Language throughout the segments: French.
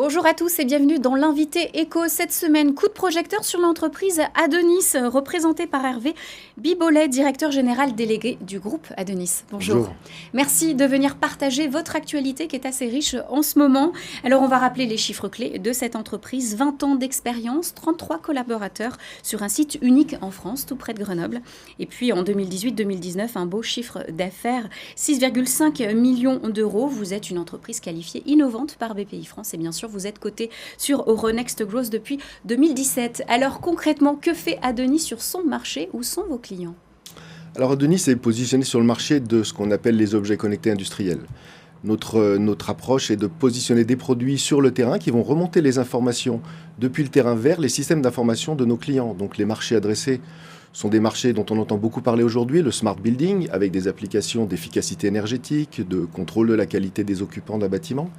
Bonjour à tous et bienvenue dans l'invité éco. Cette semaine, coup de projecteur sur l'entreprise Adonis, représentée par Hervé Bibolet, directeur général délégué du groupe Adonis. Bonjour. Merci de venir partager votre actualité qui est assez riche en ce moment. Alors on va rappeler les chiffres clés de cette entreprise. 20 ans d'expérience, 33 collaborateurs sur un site unique en France, tout près de Grenoble. Et puis en 2018-2019, un beau chiffre d'affaires, 6,5 millions d'euros. Vous êtes une entreprise qualifiée innovante par BPI France et bien sûr vous êtes coté sur Euronext Growth depuis 2017. Alors concrètement, que fait Adonis sur son marché? Où sont vos clients? Alors Adonis est positionné sur le marché de ce qu'on appelle les objets connectés industriels. Notre approche est de positionner des produits sur le terrain qui vont remonter les informations depuis le terrain vers les systèmes d'information de nos clients. Donc les marchés adressés sont des marchés dont on entend beaucoup parler aujourd'hui, le smart building, avec des applications d'efficacité énergétique, de contrôle de la qualité des occupants d'un bâtiment.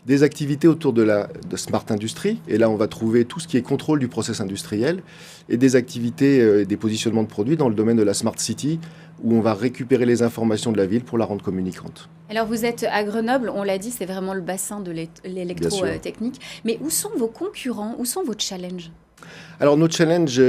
Des activités autour de smart industrie, et là on va trouver tout ce qui est contrôle du process industriel, et des activités, des positionnements de produits dans le domaine de la smart city, où on va récupérer les informations de la ville pour la rendre communicante. Alors vous êtes à Grenoble, on l'a dit, c'est vraiment le bassin de l'électrotechnique, mais où sont vos concurrents, où sont vos challenges? Alors nos challenges,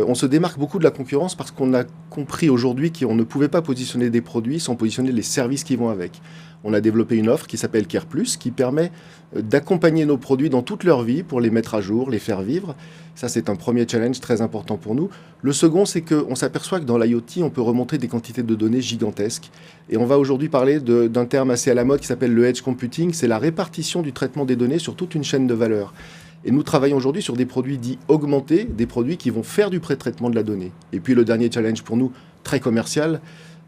on se démarque beaucoup de la concurrence parce qu'on a compris aujourd'hui qu'on ne pouvait pas positionner des produits sans positionner les services qui vont avec. On a développé une offre qui s'appelle Care+, qui permet d'accompagner nos produits dans toute leur vie pour les mettre à jour, les faire vivre. Ça, c'est un premier challenge très important pour nous. Le second, c'est qu'on s'aperçoit que dans l'IoT, on peut remonter des quantités de données gigantesques. Et on va aujourd'hui parler d'un terme assez à la mode qui s'appelle le edge computing. C'est la répartition du traitement des données sur toute une chaîne de valeur. Et nous travaillons aujourd'hui sur des produits dits augmentés, des produits qui vont faire du pré-traitement de la donnée. Et puis le dernier challenge pour nous, très commercial,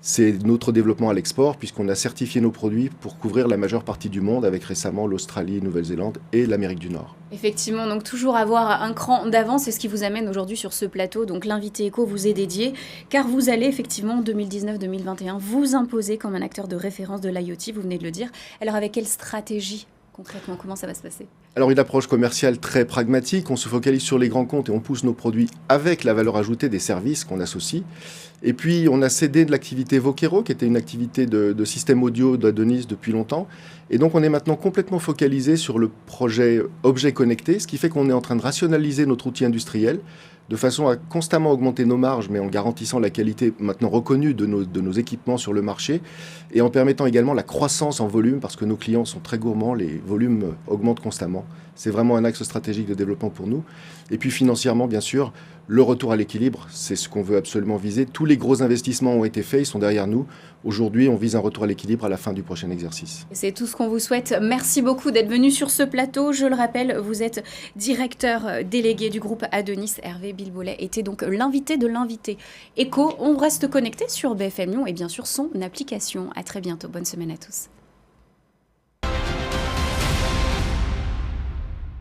c'est notre développement à l'export, puisqu'on a certifié nos produits pour couvrir la majeure partie du monde, avec récemment l'Australie, Nouvelle-Zélande et l'Amérique du Nord. Effectivement, donc toujours avoir un cran d'avance, c'est ce qui vous amène aujourd'hui sur ce plateau. Donc l'invité éco vous est dédié, car vous allez effectivement, 2019-2021, vous imposer comme un acteur de référence de l'IoT, vous venez de le dire. Alors avec quelle stratégie concrètement, comment ça va se passer? Alors une approche commerciale très pragmatique, on se focalise sur les grands comptes et on pousse nos produits avec la valeur ajoutée des services qu'on associe. Et puis on a cédé de l'activité Vokero, qui était une activité de système audio d'Adonis depuis longtemps. Et donc on est maintenant complètement focalisé sur le projet objet connecté, ce qui fait qu'on est en train de rationaliser notre outil industriel de façon à constamment augmenter nos marges, mais en garantissant la qualité maintenant reconnue de nos équipements sur le marché et en permettant également la croissance en volume, parce que nos clients sont très gourmands, les volumes augmentent constamment. C'est vraiment un axe stratégique de développement pour nous. Et puis financièrement, bien sûr, le retour à l'équilibre, c'est ce qu'on veut absolument viser. Tous les gros investissements ont été faits, ils sont derrière nous. Aujourd'hui, on vise un retour à l'équilibre à la fin du prochain exercice. C'est tout ce qu'on vous souhaite. Merci beaucoup d'être venu sur ce plateau. Je le rappelle, vous êtes directeur délégué du groupe Adonis. Hervé Bibolet était donc l'invité de l'invité éco. On reste connecté sur BFM Lyon et bien sûr son application. À très bientôt. Bonne semaine à tous.